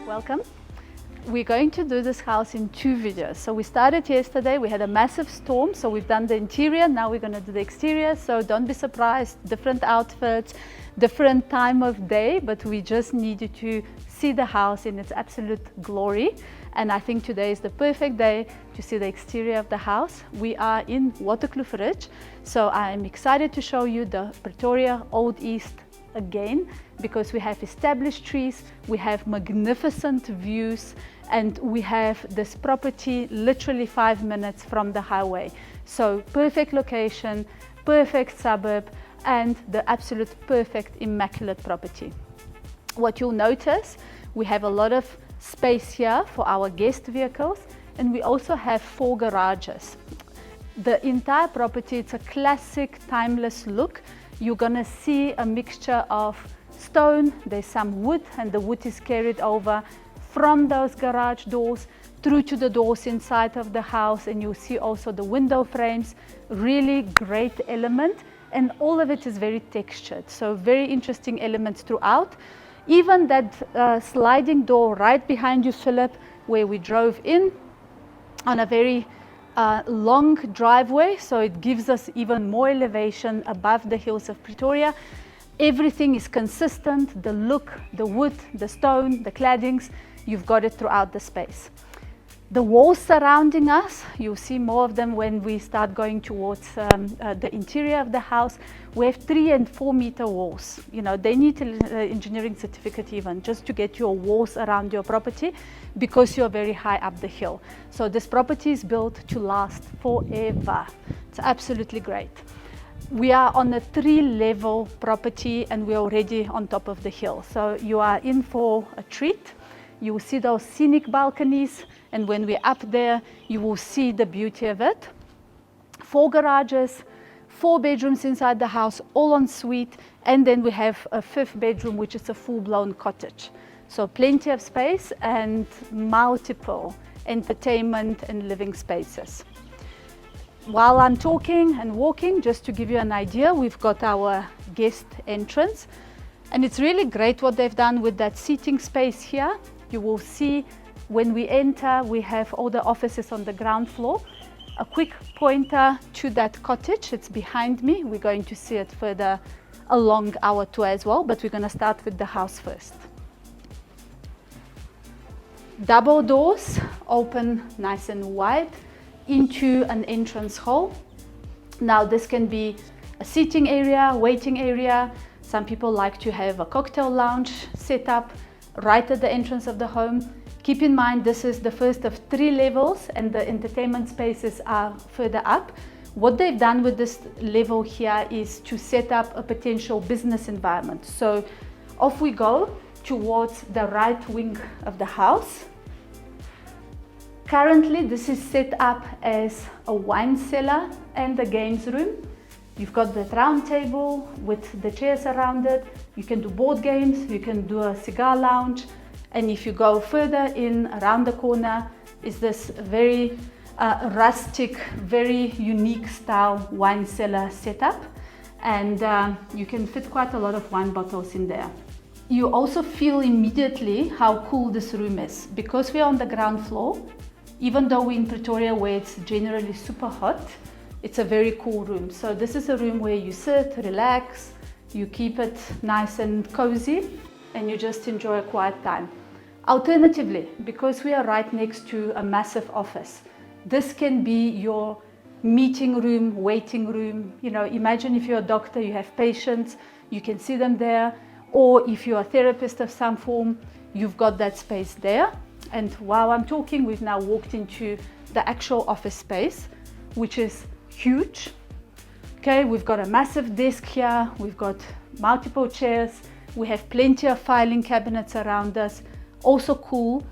Welcome. We're going to do this house in 2 videos. So we started yesterday, we had a massive storm, so we've done the interior, now we're going to do the exterior. So don't be surprised, different outfits, different time of day, but we just need you to see the house in its absolute glory. And I think today is the perfect day to see the exterior of the house. We are in Waterkloof Ridge, so I'm excited to show you the Pretoria Old East again, because we have established trees, we have magnificent views, and we have this property literally 5 minutes from the highway. So perfect location, perfect suburb, and the absolute perfect immaculate property. What you'll notice, we have a lot of space here for our guest vehicles, and we also have 4 garages. The entire property, it's a classic timeless look. You're gonna see a mixture of stone, there's some wood, and the wood is carried over from those garage doors through to the doors inside of the house, and you'll see also the window frames. Really great element, and all of it is very textured, so very interesting elements throughout. Even that sliding door right behind you, Philip, where we drove in on a very long driveway, so it gives us even more elevation above the hills of Pretoria. Everything is consistent, the look, the wood, the stone, the claddings, you've got it throughout the space. The walls surrounding us, you'll see more of them when we start going towards the interior of the house. We have 3 and 4 meter walls. You know, they need an engineering certificate even just to get your walls around your property, because you're very high up the hill. So this property is built to last forever. It's absolutely great. We are on a 3-level property, and we're already on top of the hill. So you are in for a treat. You will see those scenic balconies, and when we're up there, you will see the beauty of it. 4 garages, 4 bedrooms inside the house, all en suite, and then we have a 5th bedroom, which is a full-blown cottage. So plenty of space and multiple entertainment and living spaces. While I'm talking and walking, just to give you an idea, we've got our guest entrance, and it's really great what they've done with that seating space here. You will see when we enter, we have all the offices on the ground floor. A quick pointer to that cottage, it's behind me. We're going to see it further along our tour as well, but we're going to start with the house first. Double doors, open nice and wide into an entrance hall. Now this can be a seating area, waiting area. Some people like to have a cocktail lounge set up right at the entrance of the home. Keep in mind, this is the first of 3 levels, and the entertainment spaces are further up. What they've done with this level here is to set up a potential business environment. So off we go towards the right wing of the house. Currently, this is set up as a wine cellar and a games room. You've got the round table with the chairs around it. You can do board games, you can do a cigar lounge. And if you go further in around the corner is this very rustic, very unique style wine cellar setup. And you can fit quite a lot of wine bottles in there. You also feel immediately how cool this room is. Because we're on the ground floor, even though we're in Pretoria where it's generally super hot, it's a very cool room. So this is a room where you sit, relax, you keep it nice and cozy, and you just enjoy a quiet time. Alternatively, because we are right next to a massive office, this can be your meeting room, waiting room. You know, imagine if you're a doctor, you have patients, you can see them there, or if you're a therapist of some form, you've got that space there. And while I'm talking, we've now walked into the actual office space, which is huge. Okay, we've got a massive desk here, we've got multiple chairs, we have plenty of filing cabinets around us. Also cool,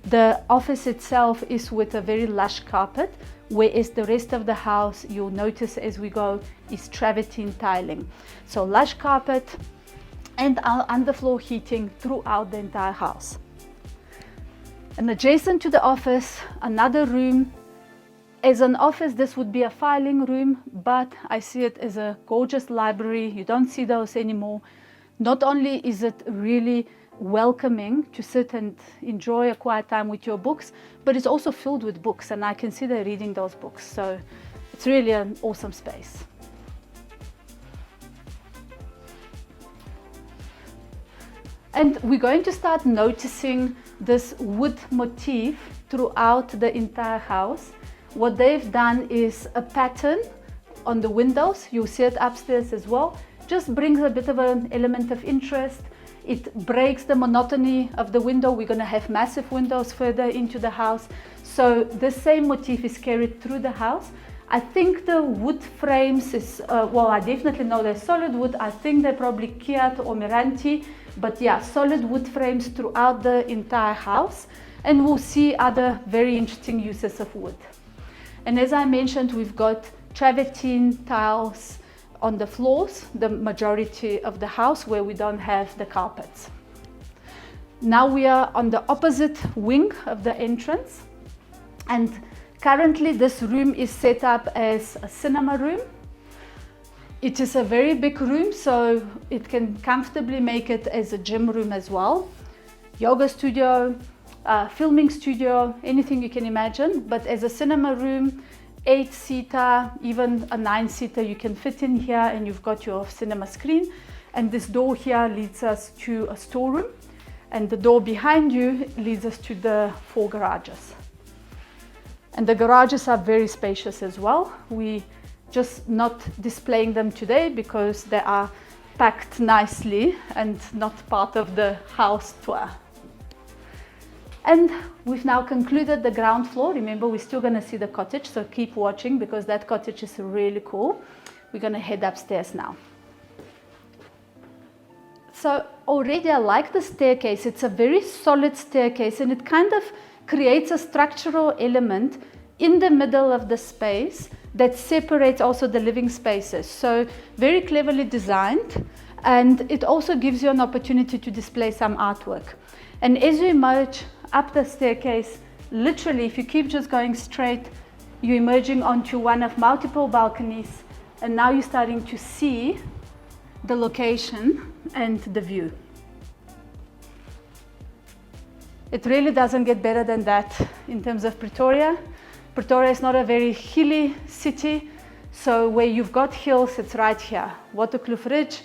the office itself is with a very lush carpet, whereas the rest of the house, you'll notice as we go, is travertine tiling. So lush carpet and underfloor heating throughout the entire house. And adjacent to the office, another room. As an office, this would be a filing room, but I see it as a gorgeous library. You don't see those anymore. Not only is it really welcoming to sit and enjoy a quiet time with your books, but it's also filled with books, and I can see they're reading those books. So it's really an awesome space. And we're going to start noticing this wood motif throughout the entire house. What they've done is a pattern on the windows. You'll see it upstairs as well. Just brings a bit of an element of interest. It breaks the monotony of the window. We're going to have massive windows further into the house. So the same motif is carried through the house. I think the wood frames is, well, I definitely know they're solid wood. I think they're probably Kiat or Meranti. But yeah, solid wood frames throughout the entire house. And we'll see other very interesting uses of wood. And as I mentioned, we've got travertine tiles on the floors, the majority of the house where we don't have the carpets. Now we are on the opposite wing of the entrance, and currently this room is set up as a cinema room. It is a very big room, so it can comfortably make it as a gym room as well. Yoga studio, filming studio, anything you can imagine, but as a cinema room, 8-seater, even a 9-seater you can fit in here, and you've got your cinema screen. And this door here leads us to a storeroom, and the door behind you leads us to the 4 garages. And the garages are very spacious as well. We just not displaying them today because they are packed nicely and not part of the house tour. And we've now concluded the ground floor. Remember, we're still going to see the cottage, so keep watching because that cottage is really cool. We're going to head upstairs now. So already I like the staircase. It's a very solid staircase, and it kind of creates a structural element in the middle of the space that separates also the living spaces. So very cleverly designed, and it also gives you an opportunity to display some artwork. And as you emerge up the staircase, literally, if you keep just going straight, you're emerging onto one of multiple balconies, and now you're starting to see the location and the view. It really doesn't get better than that in terms of Pretoria. Pretoria is not a very hilly city, so where you've got hills, it's right here. Waterkloof Ridge,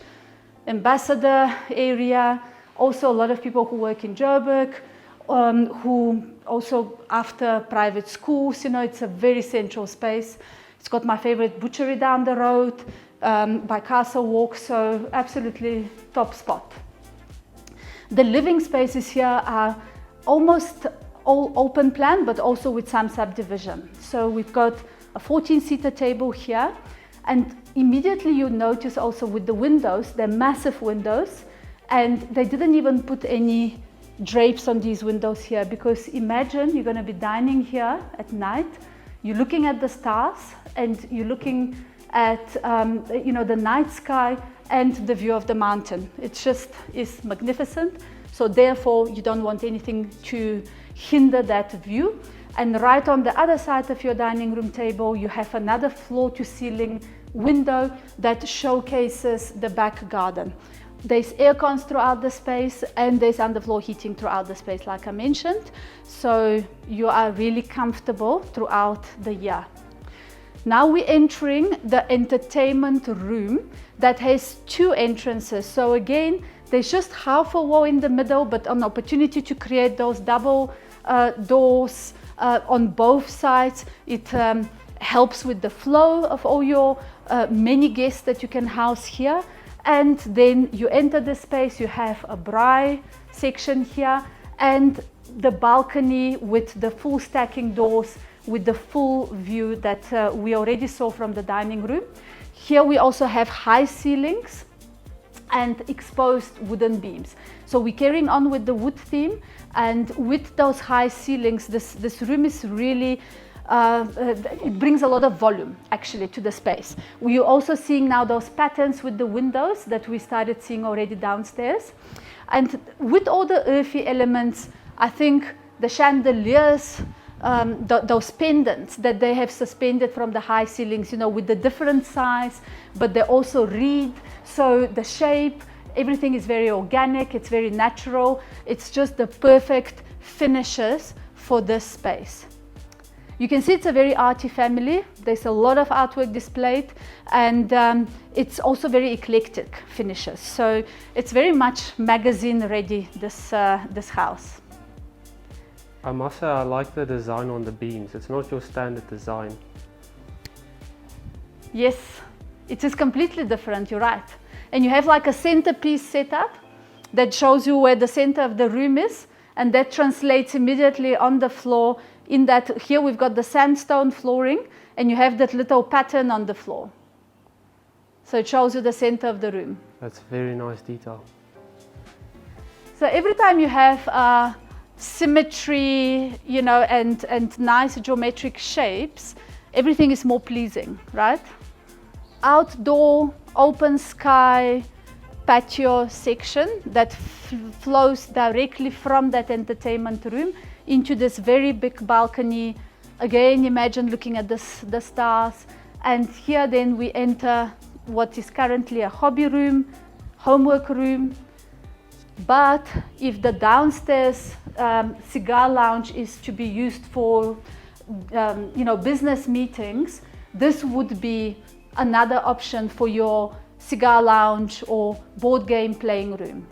Ambassador area, also a lot of people who work in Joburg, who also after private schools, you know, it's a very central space. It's got my favorite butchery down the road, by Castle Walk, so absolutely top spot. The living spaces here are almost all open plan, but also with some subdivision. So we've got a 14-seater table here, and immediately you notice also with the windows, they're massive windows, and they didn't even put any drapes on these windows here, because imagine you're going to be dining here at night, you're looking at the stars, and you're looking at you know, the night sky and the view of the mountain. It just is magnificent. So therefore you don't want anything to hinder that view. And right on the other side of your dining room table, you have another floor to ceiling window that showcases the back garden. There's air cons throughout the space, and there's underfloor heating throughout the space, like I mentioned. So you are really comfortable throughout the year. Now we're entering the entertainment room that has 2 entrances. So again, there's just half a wall in the middle, but an opportunity to create those double doors on both sides. It helps with the flow of all your many guests that you can house here. And then you enter the space, you have a braai section here, and the balcony with the full stacking doors with the full view that we already saw from the dining room. Here we also have high ceilings and exposed wooden beams. So we're carrying on with the wood theme, and with those high ceilings, this room is really it brings a lot of volume actually to the space. We're also seeing now those patterns with the windows that we started seeing already downstairs. And with all the earthy elements, I think the chandeliers, those pendants that they have suspended from the high ceilings, you know, with the different size, but they also read, so the shape Everything is very organic, it's very natural. It's just the perfect finishes for this space. You can see it's a very arty family. There's a lot of artwork displayed, and it's also very eclectic finishes. So it's very much magazine ready, this house. I must say I like the design on the beams. It's not your standard design. Yes, it is completely different, you're right. And you have like a centerpiece set up that shows you where the center of the room is, and that translates immediately on the floor. In that, here we've got the sandstone flooring, and you have that little pattern on the floor. So it shows you the center of the room. That's very nice detail. So every time you have symmetry, you know, and nice geometric shapes, everything is more pleasing, right? Outdoor, open sky, patio section that flows directly from that entertainment room into this very big balcony. Again, imagine looking at the stars. And here then we enter what is currently a hobby room, homework room. But if the downstairs cigar lounge is to be used for you know, business meetings, this would be another option for your cigar lounge or board game playing room.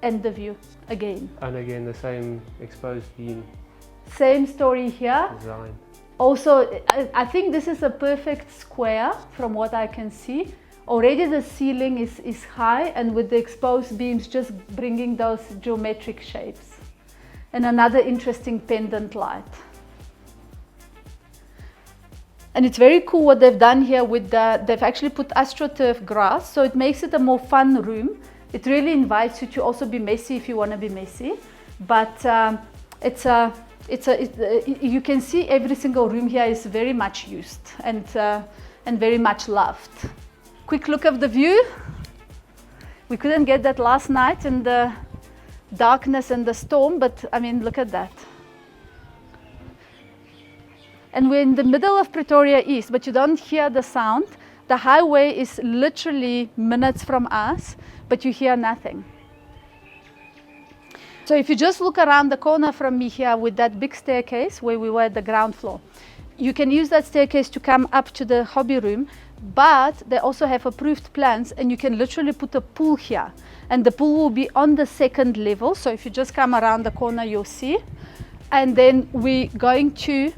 And the view again. And again, the same exposed beam. Same story here. Design. Also, I think this is a perfect square from what I can see. Already the ceiling is high, and with the exposed beams just bringing those geometric shapes. And another interesting pendant light. And it's very cool what they've done here with they've actually put AstroTurf grass, so it makes it a more fun room. It really invites you to also be messy if you want to be messy. But you can see every single room here is very much used and very much loved. Quick look of the view. We couldn't get that last night in the darkness and the storm, but I mean, look at that. And we're in the middle of Pretoria East, but you don't hear the sound. The highway is literally minutes from us, but you hear nothing. So if you just look around the corner from me here with that big staircase where we were at the ground floor, you can use that staircase to come up to the hobby room, but they also have approved plans, and you can literally put a pool here. And the pool will be on the second level, so if you just come around the corner, you'll see. And then we're going to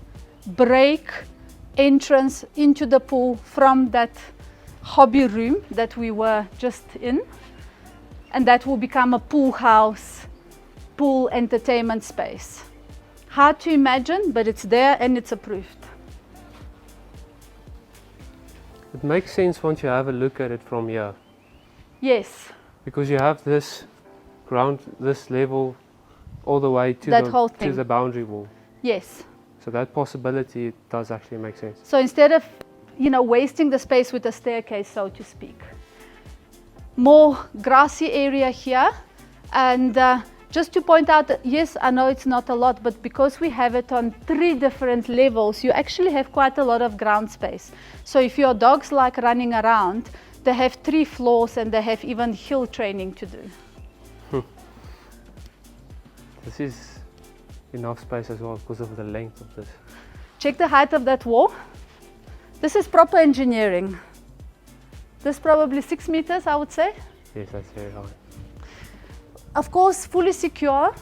break entrance into the pool from that hobby room that we were just in, and that will become a pool house, pool entertainment space. Hard to imagine, but it's there and it's approved. It makes sense once you have a look at it from here. Yes. Because you have this ground, this level, all the way to the boundary wall. Yes. So that possibility does actually make sense. So instead of, you know, wasting the space with a staircase, so to speak. More grassy area here. And just to point out that, yes, I know it's not a lot, but because we have it on 3 different levels, you actually have quite a lot of ground space. So if your dogs like running around, they have 3 floors and they have even hill training to do. This is enough space as well because of the length of this. Check the height of that wall. This is proper engineering. This is probably 6 meters, I would say. Yes, that's very high. Of course, fully secure.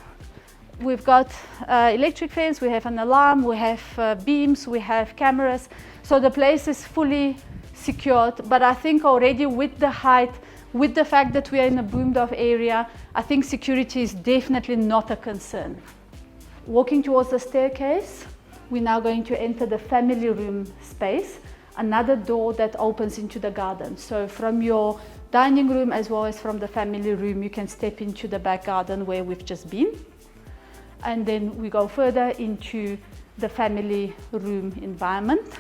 We've got electric fence, we have an alarm, we have beams, we have cameras. So the place is fully secured, but I think already with the height, with the fact that we are in a boomed off area, I think security is definitely not a concern. Walking towards the staircase, we're now going to enter the family room space, another door that opens into the garden. So from your dining room as well as from the family room, you can step into the back garden where we've just been. And then we go further into the family room environment.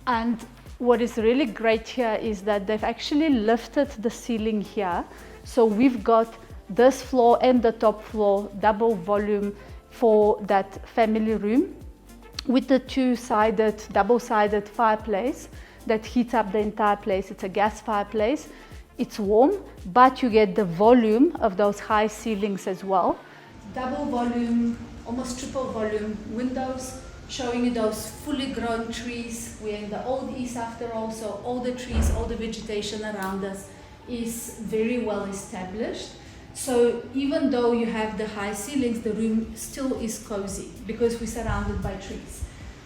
And what is really great here is that they've actually lifted the ceiling here. So we've got this floor and the top floor double volume for that family room with the double-sided fireplace that heats up the entire place. It's a gas fireplace. It's warm, but you get the volume of those high ceilings as well. Double volume, almost triple volume windows, showing you those fully grown trees. We're in the Old East after all, so all the trees, all the vegetation around us is very well established. So even though you have the high ceilings, the room still is cozy because we're surrounded by trees.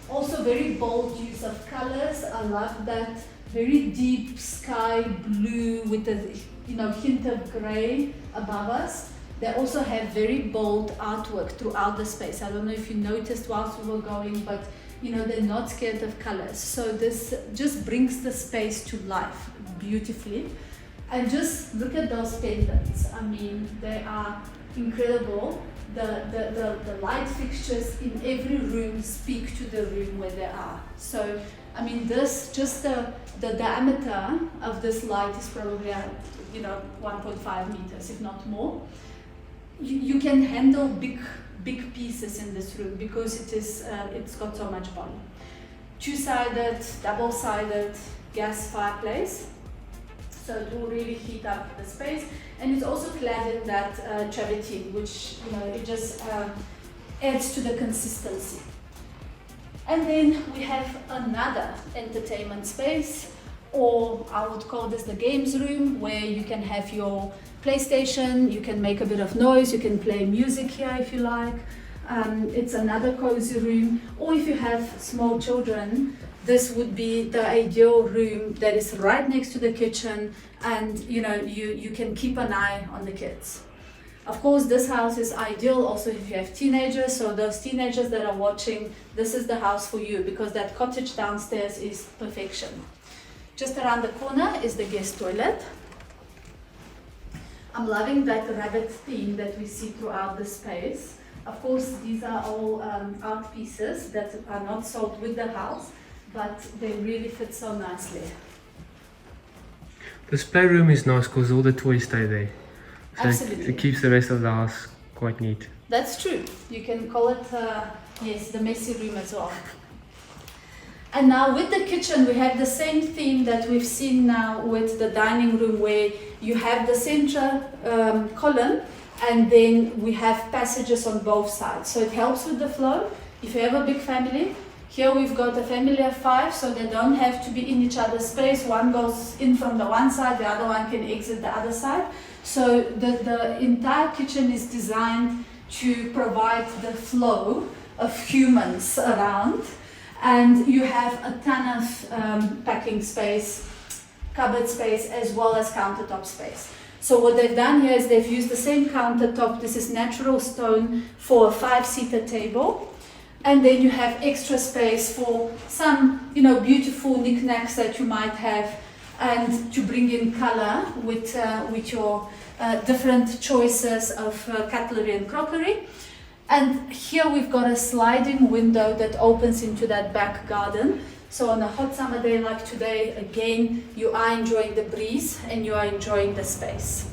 Also very bold use of colors. I love that very deep sky blue with a hint of gray above us. They also have very bold artwork throughout the space. I don't know if you noticed whilst we were going, but they're not scared of colors. So this just brings the space to life beautifully. And just look at those pendants. I mean, they are incredible. The light fixtures in every room speak to the room where they are. So, I mean, the diameter of this light is probably 1.5 meters, if not more. You can handle big pieces in this room because it's got so much volume. Two-sided, double-sided gas fireplace. So it will really heat up the space, and it's also clad in that travertine, which it just adds to the consistency. And then we have another entertainment space, or I would call this the games room, where you can have your PlayStation, you can make a bit of noise, you can play music here if you like. It's another cozy room, or if you have small children, this would be the ideal room that is right next to the kitchen, and you can keep an eye on the kids. Of course, this house is ideal also if you have teenagers, so those teenagers that are watching, this is the house for you because that cottage downstairs is perfection. Just around the corner is the guest toilet. I'm loving that rabbit theme that we see throughout the space. Of course, these are all art pieces that are not sold with the house, but they really fit so nicely. This playroom is nice because all the toys stay there. So Absolutely. It keeps the rest of the house quite neat. That's true. You can call it, yes, the messy room as well. And now with the kitchen, we have the same theme that we've seen now with the dining room, where you have the central column, and then we have passages on both sides. So it helps with the flow. If you have a big family, here we've got a family of 5, so they don't have to be in each other's space. One goes in from the one side, the other one can exit the other side. So the entire kitchen is designed to provide the flow of humans around. And you have a ton of packing space, cupboard space, as well as countertop space. So what they've done here is they've used the same countertop. This is natural stone for a 5-seater table. And then you have extra space for some, beautiful knickknacks that you might have, and to bring in color with your different choices of cutlery and crockery. And here we've got a sliding window that opens into that back garden. So on a hot summer day like today, again, you are enjoying the breeze and you are enjoying the space.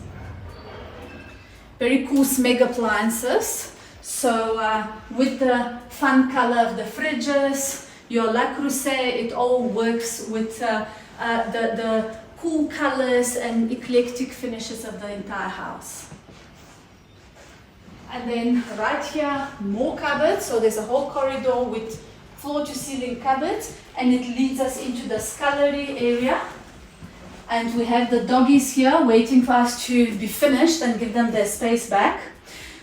Very cool SMEG appliances. So with the fun color of the fridges, your Le Creuset, it all works with the cool colors and eclectic finishes of the entire house. And then right here, more cupboards. So there's a whole corridor with floor-to-ceiling cupboards, and it leads us into the scullery area. And we have the doggies here waiting for us to be finished and give them their space back.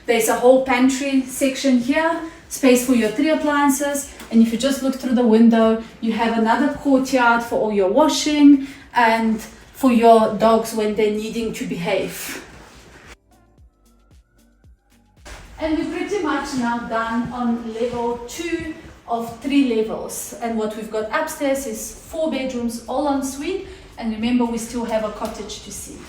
There's a whole pantry section here, space for your 3 appliances. And if you just look through the window, you have another courtyard for all your washing and for your dogs when they're needing to behave. And we're pretty much now done on level 2 of 3 levels. And what we've got upstairs is 4 bedrooms, all en suite. And remember, we still have a cottage to see.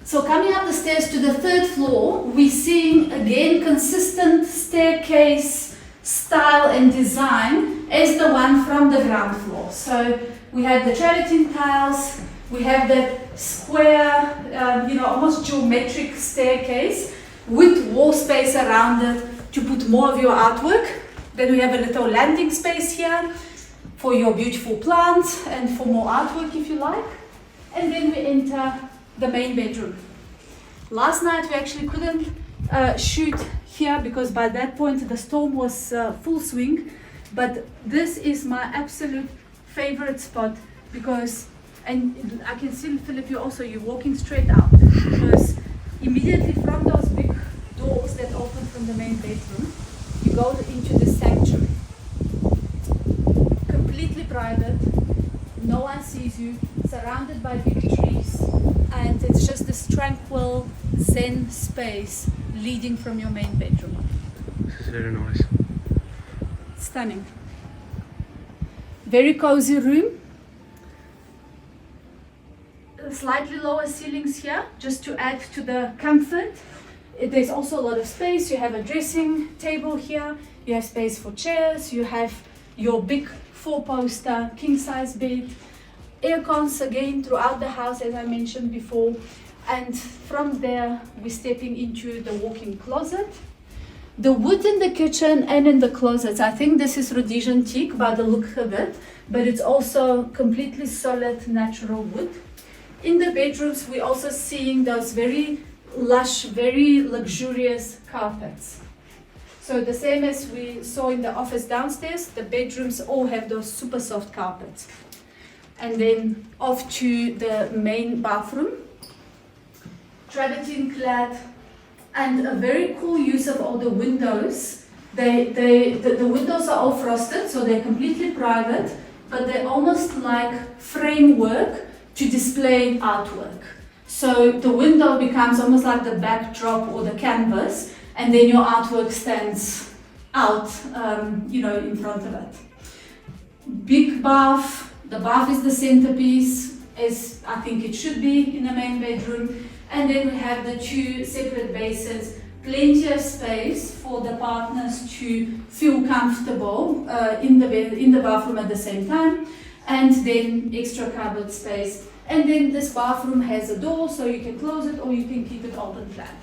So coming up the stairs to the 3rd floor, we're seeing again consistent staircase style and design as the one from the ground floor. So we have the travertine tiles, we have that square, almost geometric staircase with wall space around it to put more of your artwork. Then we have a little landing space here for your beautiful plants and for more artwork if you like. And then we enter the main bedroom. Last night we actually couldn't shoot here because by that point the storm was full swing, but this is my absolute favorite spot because, and I can see, Philip, you're walking straight out because immediately from those big doors that open from the main bedroom, you go into the sanctuary. Completely private, no one sees you, surrounded by big trees, and it's just this tranquil zen space leading from your main bedroom. This is very nice. Stunning. Very cozy room. Slightly lower ceilings here, just to add to the comfort. There's also a lot of space. You have a dressing table here. You have space for chairs. You have your big 4-poster king-size bed. Air cons again throughout the house, as I mentioned before. And from there, we're stepping into the walk-in closet. The wood in the kitchen and in the closets, I think this is Rhodesian teak by the look of it, but it's also completely solid natural wood. In the bedrooms, we're also seeing those very lush, very luxurious carpets. So the same as we saw in the office downstairs, the bedrooms all have those super soft carpets. And then off to the main bathroom. Travertine clad, and a very cool use of all the windows. The windows are all frosted, so they're completely private, but they're almost like framework to display artwork. So the window becomes almost like the backdrop or the canvas, and then your artwork stands out, in front of it. Big bath. The bath is the centerpiece, as I think it should be in a main bedroom. And then we have the 2 separate basins, plenty of space for the partners to feel comfortable in the bathroom at the same time, and then extra cupboard space. And then this bathroom has a door, so you can close it or you can keep it open plan.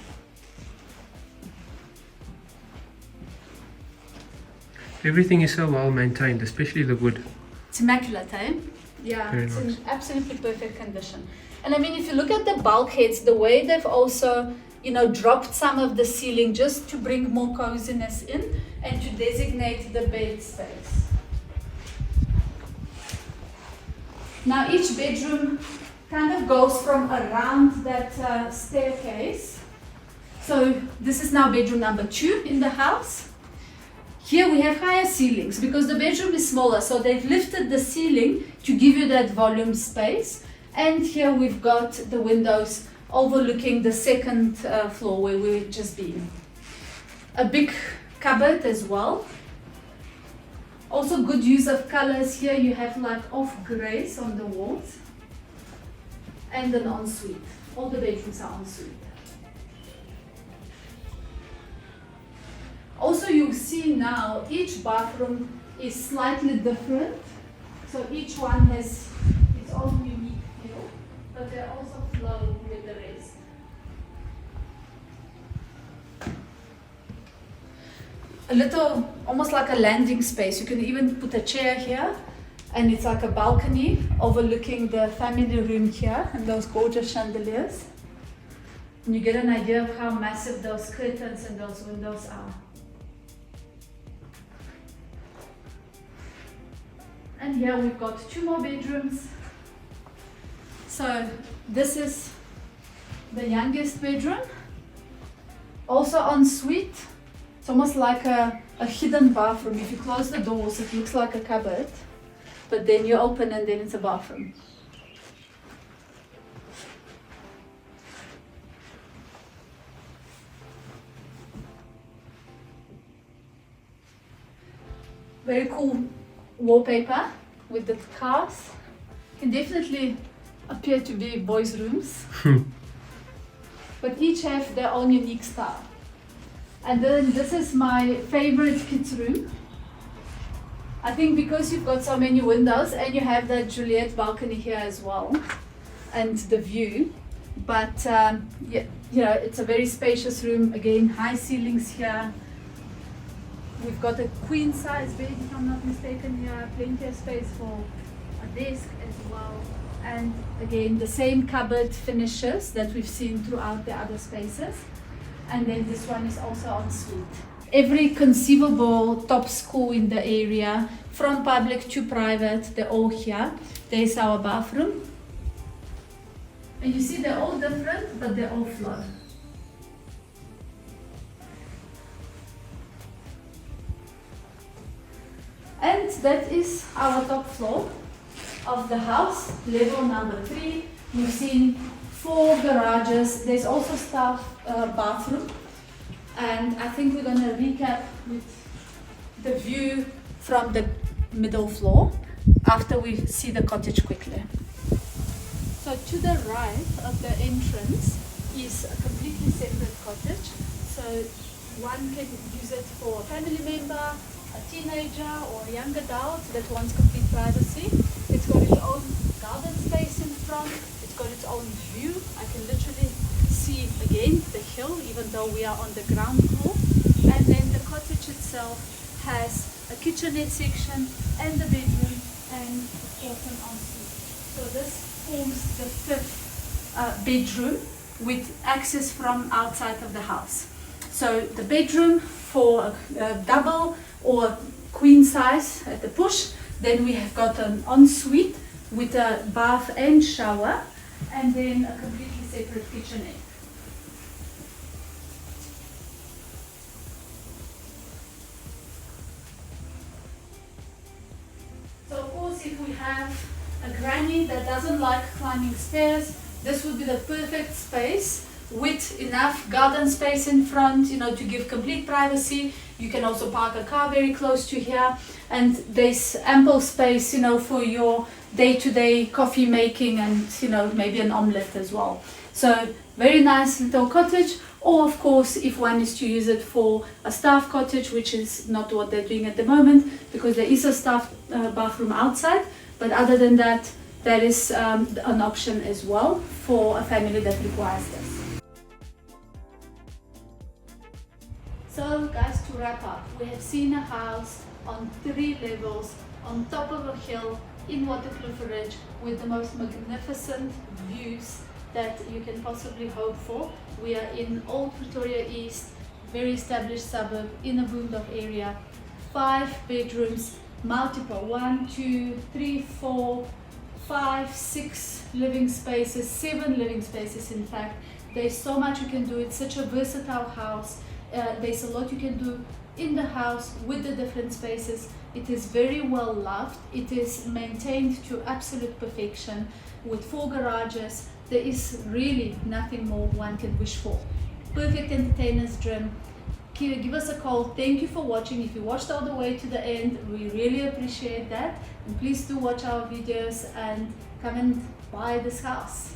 Everything is so well maintained, especially the wood. It's immaculate, eh? Yeah, very it's nice. in absolutely perfect condition. And I mean, if you look at the bulkheads, the way they've also, dropped some of the ceiling just to bring more coziness in and to designate the bed space. Now each bedroom kind of goes from around that staircase. So this is now bedroom number 2 in the house. Here we have higher ceilings because the bedroom is smaller, so they've lifted the ceiling to give you that volume space. And here we've got the windows overlooking the second floor where we've just been. A big cupboard as well. Also good use of colors here. You have like off grays on the walls. And an ensuite. All the bedrooms are ensuite. Also you see now each bathroom is slightly different. So each one has its own unique feel, but they also flow with the rest. A little, almost like a landing space. You can even put a chair here, and it's like a balcony overlooking the family room here and those gorgeous chandeliers. And you get an idea of how massive those curtains and those windows are. And here we've got 2 more bedrooms. So this is the youngest bedroom. Also en suite. It's almost like a hidden bathroom. If you close the doors, it looks like a cupboard. But then you open and then it's a bathroom. Very cool wallpaper with the cars. Can definitely appear to be boys' rooms. But each have their own unique style. And then this is my favorite kids' room. I think because you've got so many windows and you have that Juliet balcony here as well, and the view. But it's a very spacious room. Again, high ceilings here. We've got a queen size bed, if I'm not mistaken here. Plenty of space for a desk as well. And again, the same cupboard finishes that we've seen throughout the other spaces. And then this one is also en suite. Every conceivable top school in the area, from public to private, they're all here. There's our bathroom. And you see they're all different, but they're all flawed. And that is our top floor of the house, level number 3. You've seen 4 garages. There's also staff bathroom. And I think we're going to recap with the view from the middle floor after we see the cottage quickly. So to the right of the entrance is a completely separate cottage. So one can use it for a family member, a teenager or a young adult that wants complete privacy. It's got its own garden space in front. It's got its own view. I can literally see again the hill even though we are on the ground floor. And then the cottage itself has a kitchenette section and the bedroom and of course an ensuite. So this forms the 5th bedroom with access from outside of the house. So the bedroom for a double or queen size at the push. Then we have got an ensuite with a bath and shower, and then a completely separate kitchenette. So of course, if we have a granny that doesn't like climbing stairs, this would be the perfect space with enough garden space in front, you know, to give complete privacy. You can also park a car very close to here, and there's ample space, you know, for your day-to-day coffee making and, you know, maybe an omelette as well. So very nice little cottage. Or of course, if one is to use it for a staff cottage, which is not what they're doing at the moment because there is a staff bathroom outside, but other than that, that is an option as well for a family that requires this. So guys, to wrap up, we have seen a house on 3 levels on top of a hill in Waterkloof Ridge with the most magnificent views that you can possibly hope for. We are in Old Pretoria East, very established suburb in a boondog area. 5 bedrooms, multiple 1, 2, 3, 4, 5, 6 living spaces, 7 living spaces in fact. There's so much you can do. It's such a versatile house. There's a lot you can do in the house with the different spaces. It is very well loved. It is maintained to absolute perfection with 4 garages. There is really nothing more one can wish for. Perfect entertainer's dream. Give us a call. Thank you for watching. If you watched all the way to the end, we really appreciate that. And please do watch our videos and come and buy this house.